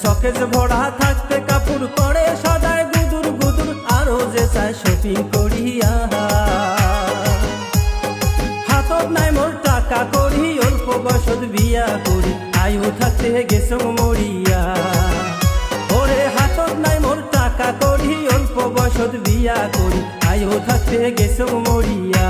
সকেজ ভরা থাকতে কাপড় পরে সদায় গুদুর গুদুর আরো যে চায় শপিং করিয়া হাতত নাই মোর টাকা করি অল্প বয়সত বিয়া করি আয়ু থাকতে গেছো মরিয়া ওরে হাতত নাই মোর টাকা করি অল্প বয়সত বিয়া করি আয়ু থাকতে গেছো মরিয়া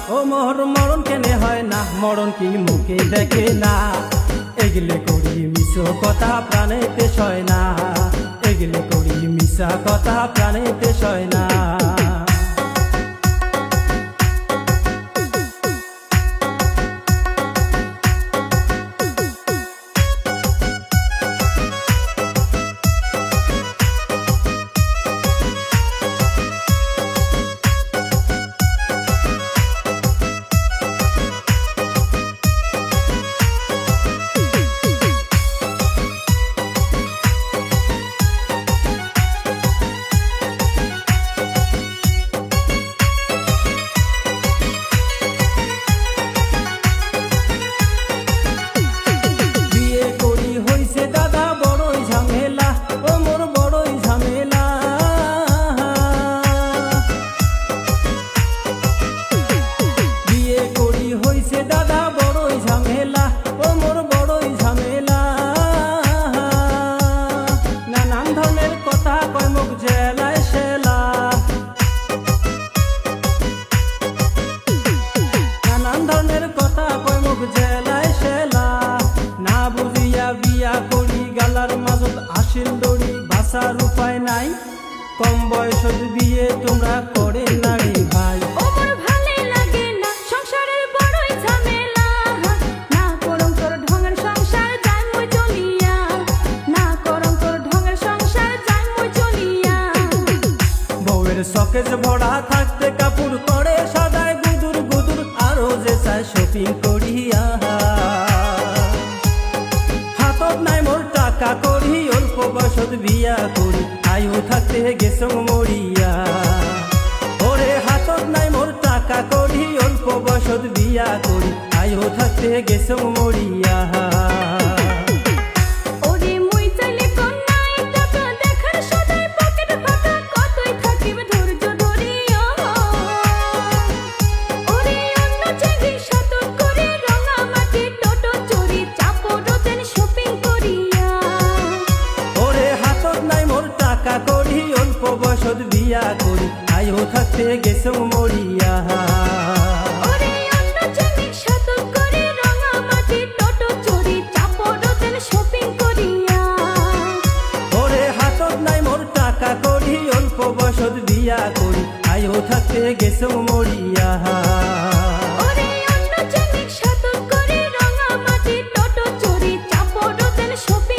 ও মোর মরণ কেনে হয় না মরণ কি মুখে দেখে না এগলে করি মিছো কথা প্রাণেতে সয় না এগলে করি মিছা কথা প্রাণেতে সয় না উপায় নাই কম বয়সত বিয়ে তোমরা করে নারী ভাই ওমর ভালো লাগে না সংসারের বড়ই ঝামেলা না করম তোর ঢঙের সংসার যাই মই চলিয়া না করম তোর ঢঙের সংসার যাই মই চলিয়া বউয়ের সকেজ ভরা থাকতে কাপড় পরে সদায় গুদুর গুদুর আরো যে চায় শপিং করিয়া হাতত নাই মোর টাকা করি অল্প বয়সত বিয়া করি আয়ু থাকতে গেছো মরিয়া ওরে হাতত নাই মোর টাকা করি অল্প বয়সত বিয়া করি আয়ু থাকতে গেছো মরিয়া বিয়া করি আয়ু থাকতে গেছো মরিয়া ওরে অন্য জমি শতক করে রাঙামাটি টোটো চড়ি চাপড় তেল শপিং করিয়া ওরে হাতত নাই মোর টাকা করি অল্প বয়সত বিয়া করি আয়ু থাকতে গেছো মরিয়া ওরে অন্য জমি শতক করে রাঙামাটি টোটো চড়ি চাপড় তেল শপিং